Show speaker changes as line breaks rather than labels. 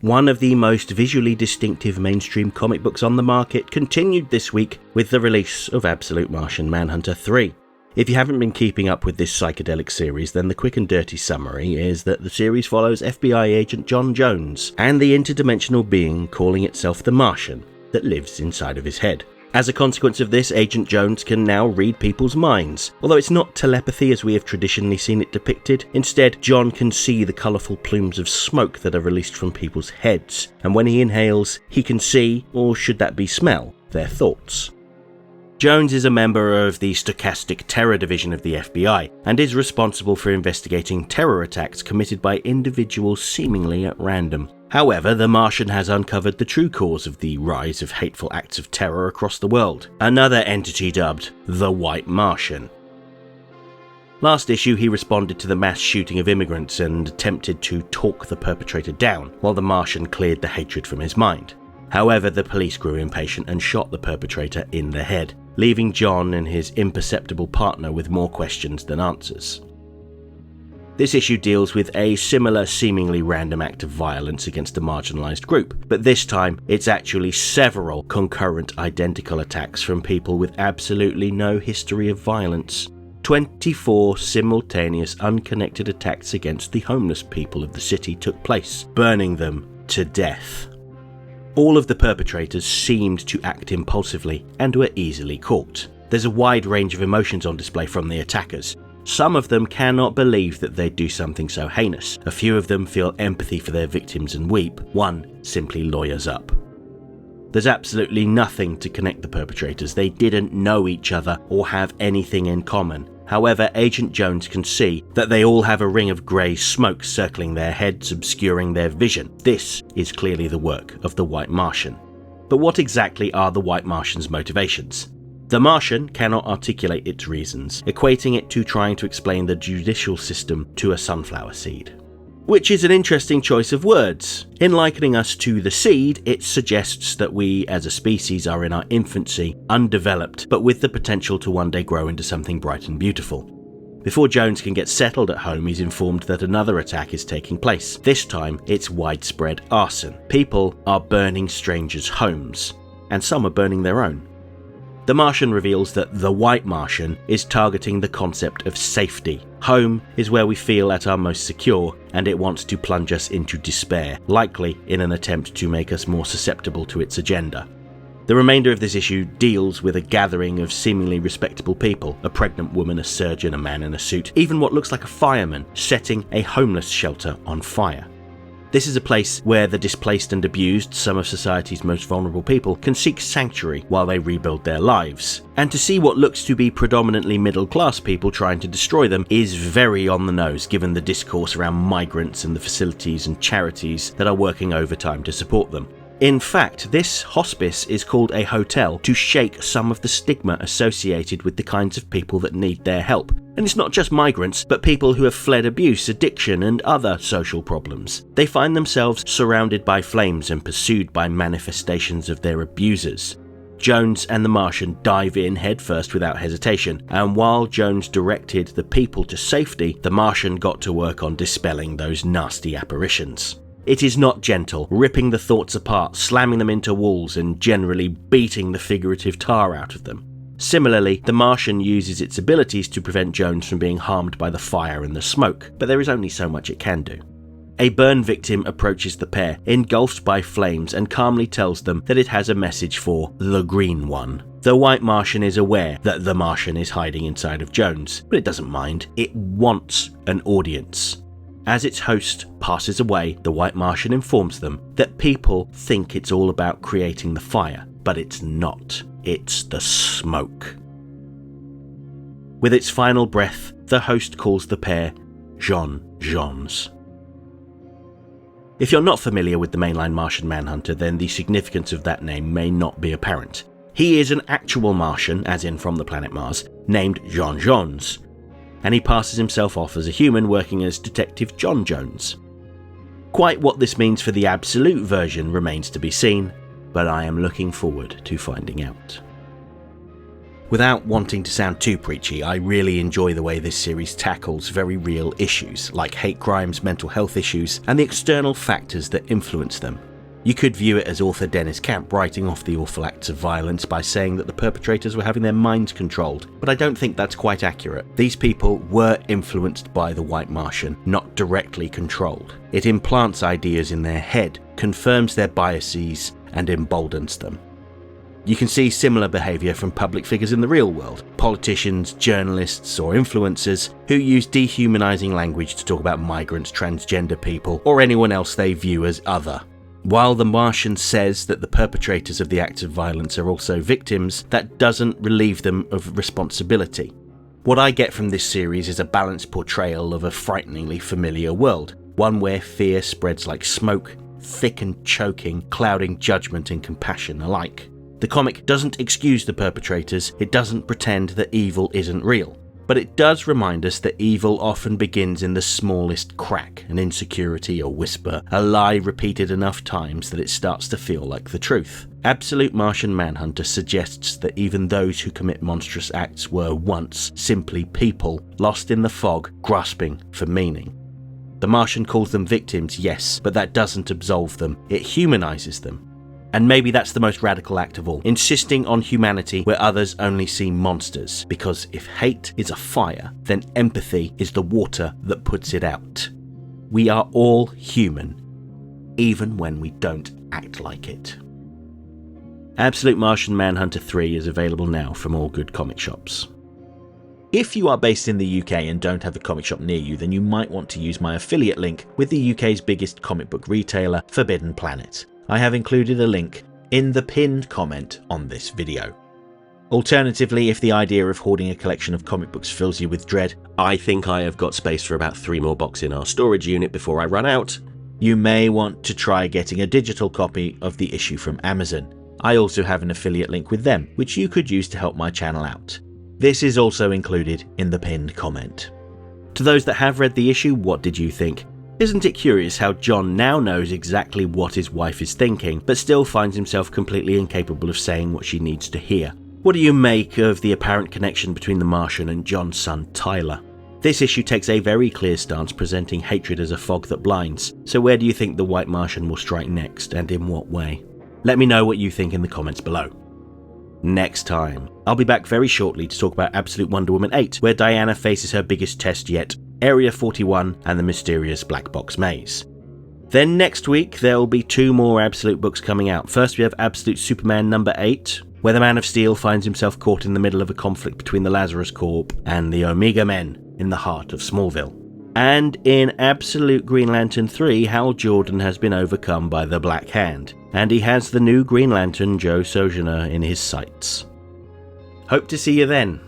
One of the most visually distinctive mainstream comic books on the market continued this week with the release of Absolute Martian Manhunter 3. If you haven't been keeping up with this psychedelic series, then the quick and dirty summary is that the series follows FBI agent John Jones and the interdimensional being calling itself the Martian that lives inside of his head. As a consequence of this, Agent Jones can now read people's minds, although it's not telepathy as we have traditionally seen it depicted. Instead, John can see the colourful plumes of smoke that are released from people's heads, and when he inhales, he can see, or should that be smell, their thoughts. Jones is a member of the Stochastic Terror Division of the FBI, and is responsible for investigating terror attacks committed by individuals seemingly at random. However, the Martian has uncovered the true cause of the rise of hateful acts of terror across the world, another entity dubbed the White Martian. Last issue, he responded to the mass shooting of immigrants and attempted to talk the perpetrator down, while the Martian cleared the hatred from his mind. However, the police grew impatient and shot the perpetrator in the head, leaving John and his imperceptible partner with more questions than answers. This issue deals with a similar seemingly random act of violence against a marginalised group, but this time it's actually several concurrent identical attacks from people with absolutely no history of violence. 24 simultaneous unconnected attacks against the homeless people of the city took place, burning them to death. All of the perpetrators seemed to act impulsively and were easily caught. There's a wide range of emotions on display from the attackers. Some of them cannot believe that they'd do something so heinous. A few of them feel empathy for their victims and weep. One simply lawyers up. There's absolutely nothing to connect the perpetrators. They didn't know each other or have anything in common. However, Agent Jones can see that they all have a ring of grey smoke circling their heads, obscuring their vision. This is clearly the work of the White Martian. But what exactly are the White Martian's motivations? The Martian cannot articulate its reasons, equating it to trying to explain the judicial system to a sunflower seed. Which is an interesting choice of words. In likening us to the seed, it suggests that we as a species are in our infancy, undeveloped, but with the potential to one day grow into something bright and beautiful. Before Jones can get settled at home, he's informed that another attack is taking place. This time, it's widespread arson. People are burning strangers' homes, and some are burning their own. The Martian reveals that the White Martian is targeting the concept of safety. Home is where we feel at our most secure, and it wants to plunge us into despair, likely in an attempt to make us more susceptible to its agenda. The remainder of this issue deals with a gathering of seemingly respectable people, a pregnant woman, a surgeon, a man in a suit, even what looks like a fireman, setting a homeless shelter on fire. This is a place where the displaced and abused, some of society's most vulnerable people, can seek sanctuary while they rebuild their lives. And to see what looks to be predominantly middle-class people trying to destroy them is very on the nose, given the discourse around migrants and the facilities and charities that are working overtime to support them. In fact, this hospice is called a hotel to shake some of the stigma associated with the kinds of people that need their help. And it's not just migrants, but people who have fled abuse, addiction, and other social problems. They find themselves surrounded by flames and pursued by manifestations of their abusers. Jones and the Martian dive in headfirst without hesitation, and while Jones directed the people to safety, the Martian got to work on dispelling those nasty apparitions. It is not gentle, ripping the thoughts apart, slamming them into walls, and generally beating the figurative tar out of them. Similarly, the Martian uses its abilities to prevent Jones from being harmed by the fire and the smoke, but there is only so much it can do. A burn victim approaches the pair, engulfed by flames, and calmly tells them that it has a message for the Green One. The White Martian is aware that the Martian is hiding inside of Jones, but it doesn't mind. It wants an audience. As its host passes away, the White Martian informs them that people think it's all about creating the fire, but it's not. It's the smoke. With its final breath, the host calls the pair Jones. If you're not familiar with the mainline Martian Manhunter, then the significance of that name may not be apparent. He is an actual Martian, as in from the planet Mars, named John Jones, and he passes himself off as a human working as Detective John Jones. Quite what this means for the Absolute version remains to be seen, but I am looking forward to finding out. Without wanting to sound too preachy, I really enjoy the way this series tackles very real issues, like hate crimes, mental health issues, and the external factors that influence them. You could view it as author Dennis Camp writing off the awful acts of violence by saying that the perpetrators were having their minds controlled, but I don't think that's quite accurate. These people were influenced by the White Martian, not directly controlled. It implants ideas in their head, confirms their biases, and emboldens them. You can see similar behaviour from public figures in the real world, politicians, journalists, or influencers who use dehumanising language to talk about migrants, transgender people, or anyone else they view as other. While the Martian says that the perpetrators of the acts of violence are also victims, that doesn't relieve them of responsibility. What I get from this series is a balanced portrayal of a frighteningly familiar world, one where fear spreads like smoke, thick and choking, clouding judgment and compassion alike. The comic doesn't excuse the perpetrators, it doesn't pretend that evil isn't real, but it does remind us that evil often begins in the smallest crack, an insecurity, a whisper, a lie repeated enough times that it starts to feel like the truth. Absolute Martian Manhunter suggests that even those who commit monstrous acts were once simply people, lost in the fog, grasping for meaning. The Martian calls them victims, yes, but that doesn't absolve them, it humanises them. And maybe that's the most radical act of all, insisting on humanity where others only see monsters, because if hate is a fire, then empathy is the water that puts it out. We are all human, even when we don't act like it. Absolute Martian Manhunter 3 is available now from all good comic shops. If you are based in the UK and don't have a comic shop near you, then you might want to use my affiliate link with the UK's biggest comic book retailer, Forbidden Planet. I have included a link in the pinned comment on this video. Alternatively, if the idea of hoarding a collection of comic books fills you with dread, I think I have got space for about 3 more boxes in our storage unit before I run out. You may want to try getting a digital copy of the issue from Amazon. I also have an affiliate link with them, which you could use to help my channel out. This is also included in the pinned comment. To those that have read the issue, what did you think? Isn't it curious how John now knows exactly what his wife is thinking, but still finds himself completely incapable of saying what she needs to hear? What do you make of the apparent connection between the Martian and John's son Tyler? This issue takes a very clear stance presenting hatred as a fog that blinds, so where do you think the White Martian will strike next, and in what way? Let me know what you think in the comments below. Next time, I'll be back very shortly to talk about Absolute Wonder Woman 8, where Diana faces her biggest test yet, Area 41 and the mysterious Black Box Maze. Then next week there will be 2 more Absolute books coming out. First we have Absolute Superman number 8, where the Man of Steel finds himself caught in the middle of a conflict between the Lazarus Corp and the Omega Men in the heart of Smallville. And in Absolute Green Lantern 3, Hal Jordan has been overcome by the Black Hand, and he has the new Green Lantern Joe Sojourner in his sights. Hope to see you then.